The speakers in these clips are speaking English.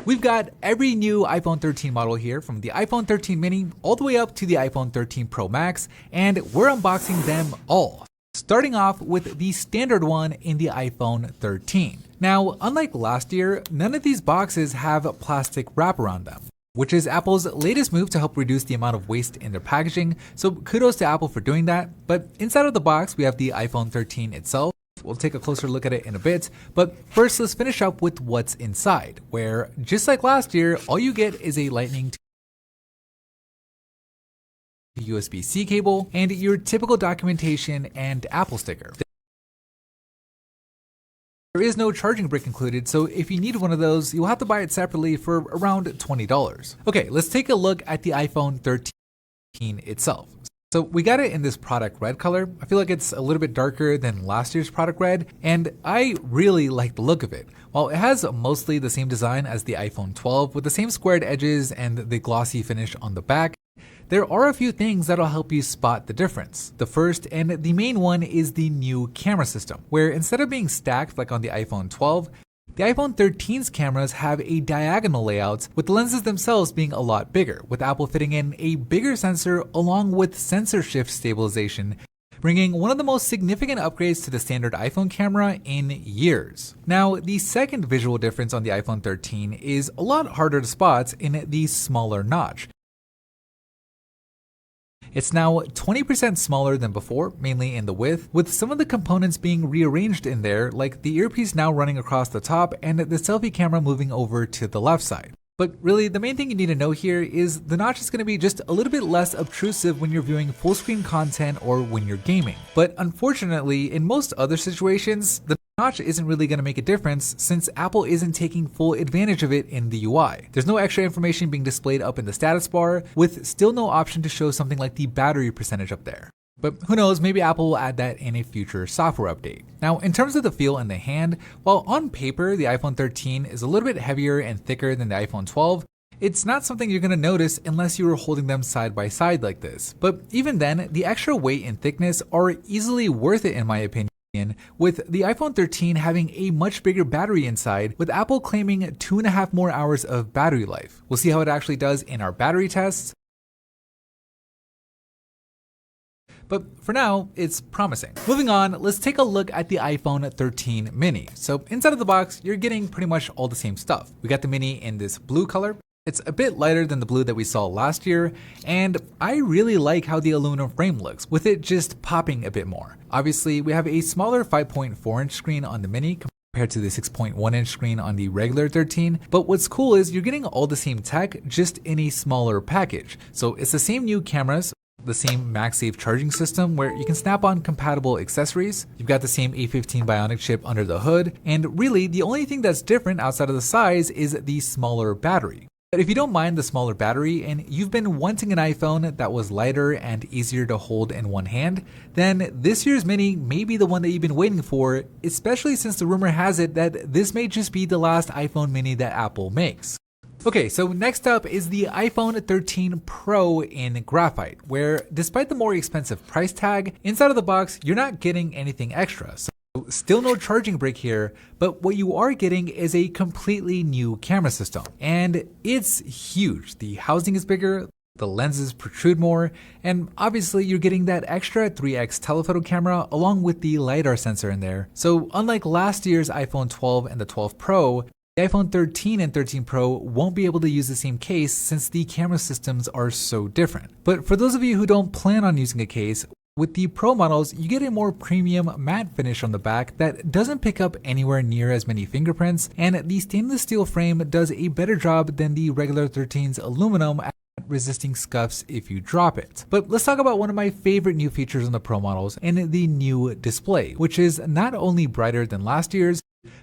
We've got every new iPhone 13 model here, from the iPhone 13 mini all the way up to the iPhone 13 Pro Max, and we're unboxing them all. Starting off with the standard one in the iPhone 13. Now, unlike last year, none of these boxes have plastic wrap around them, which is Apple's latest move to help reduce the amount of waste in their packaging, so kudos to Apple for doing that. But inside of the box, we have the iPhone 13 itself. We'll take a closer look at it in a bit, but first let's finish up with what's inside, where just like last year, all you get is a Lightning to USB-C cable and your typical documentation and Apple sticker. There is no charging brick included, so if you need one of those, you'll have to buy it separately for around $20. Okay, let's take a look at the iPhone 13 itself. So we got it in this product red color. I feel like it's a little bit darker than last year's product red, and I really like the look of it. While it has mostly the same design as the iPhone 12 with the same squared edges and the glossy finish on the back, there are a few things that'll help you spot the difference. The first and the main one is the new camera system, where instead of being stacked like on the iPhone 12, the iPhone 13's cameras have a diagonal layout, with the lenses themselves being a lot bigger, with Apple fitting in a bigger sensor along with sensor shift stabilization, bringing one of the most significant upgrades to the standard iPhone camera in years. Now, the second visual difference on the iPhone 13 is a lot harder to spot in the smaller notch. It's now 20% smaller than before, mainly in the width, with some of the components being rearranged in there, like the earpiece now running across the top and the selfie camera moving over to the left side. But really, the main thing you need to know here is the notch is going to be just a little bit less obtrusive when you're viewing full screen content or when you're gaming. But unfortunately, in most other situations, the notch isn't really going to make a difference since Apple isn't taking full advantage of it in the UI. There's no extra information being displayed up in the status bar, with still no option to show something like the battery percentage up there. But who knows, maybe Apple will add that in a future software update. Now, in terms of the feel in the hand, while on paper the iPhone 13 is a little bit heavier and thicker than the iPhone 12, it's not something you're going to notice unless you were holding them side by side like this. But even then, the extra weight and thickness are easily worth it in my opinion, with the iPhone 13 having a much bigger battery inside, with Apple claiming 2.5 more hours of battery life. We'll see how it actually does in our battery tests. But for now, it's promising. Moving on, let's take a look at the iPhone 13 mini. So inside of the box, you're getting pretty much all the same stuff. We got the mini in this blue color. It's a bit lighter than the blue that we saw last year, and I really like how the aluminum frame looks, with it just popping a bit more. Obviously, we have a smaller 5.4-inch screen on the mini compared to the 6.1-inch screen on the regular 13, but what's cool is you're getting all the same tech, just in a smaller package. So it's the same new cameras, the same MagSafe charging system where you can snap on compatible accessories. You've got the same A15 Bionic chip under the hood, and really the only thing that's different outside of the size is the smaller battery. But if you don't mind the smaller battery and you've been wanting an iPhone that was lighter and easier to hold in one hand, then this year's mini may be the one that you've been waiting for, especially since the rumor has it that this may just be the last iPhone mini that Apple makes. Okay, so next up is the iPhone 13 Pro in graphite, where despite the more expensive price tag, inside of the box, you're not getting anything extra. So still no charging brick here, but what you are getting is a completely new camera system. And it's huge. The housing is bigger, the lenses protrude more, and obviously you're getting that extra 3x telephoto camera along with the LiDAR sensor in there. So unlike last year's iPhone 12 and the 12 Pro, the iPhone 13 and 13 Pro won't be able to use the same case since the camera systems are so different. But for those of you who don't plan on using a case, with the Pro models, you get a more premium matte finish on the back that doesn't pick up anywhere near as many fingerprints, and the stainless steel frame does a better job than the regular 13's aluminum at resisting scuffs if you drop it. But let's talk about one of my favorite new features on the Pro models and the new display, which is not only brighter than last year's,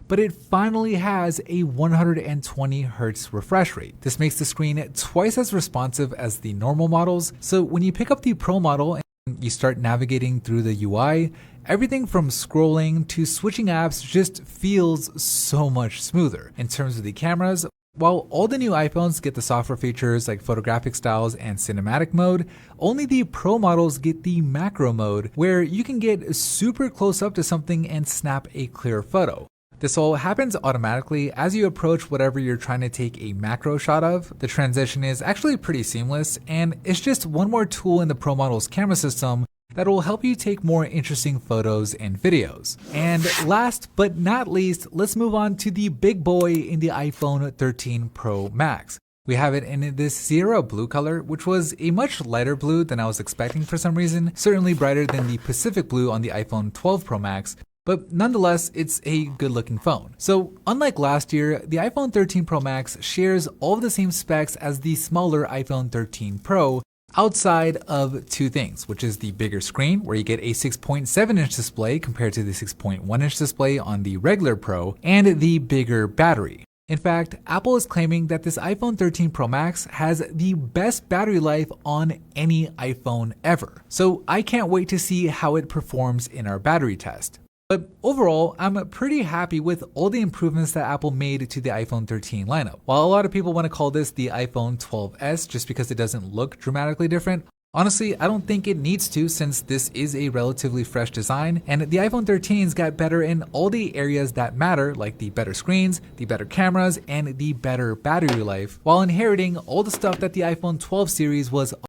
but it finally has a 120 Hz refresh rate. This makes the screen twice as responsive as the normal models, so when you pick up the Pro model and you start navigating through the UI, everything from scrolling to switching apps just feels so much smoother. In terms of the cameras, while all the new iPhones get the software features like photographic styles and cinematic mode, only the Pro models get the macro mode, where you can get super close up to something and snap a clear photo. This all happens automatically as you approach whatever you're trying to take a macro shot of. The transition is actually pretty seamless, and it's just one more tool in the Pro model's camera system that will help you take more interesting photos and videos. And last but not least, let's move on to the big boy in the iPhone 13 Pro Max. We have it in this Sierra blue color, which was a much lighter blue than I was expecting for some reason, certainly brighter than the Pacific blue on the iPhone 12 Pro Max. But nonetheless, it's a good looking phone. So unlike last year, the iPhone 13 Pro Max shares all of the same specs as the smaller iPhone 13 Pro outside of two things, which is the bigger screen where you get a 6.7-inch display compared to the 6.1-inch display on the regular Pro, and the bigger battery. In fact, Apple is claiming that this iPhone 13 Pro Max has the best battery life on any iPhone ever. So I can't wait to see how it performs in our battery test. But overall, I'm pretty happy with all the improvements that Apple made to the iPhone 13 lineup. While a lot of people want to call this the iPhone 12s just because it doesn't look dramatically different, honestly, I don't think it needs to, since this is a relatively fresh design, and the iPhone 13's got better in all the areas that matter, like the better screens, the better cameras, and the better battery life, while inheriting all the stuff that the iPhone 12 series was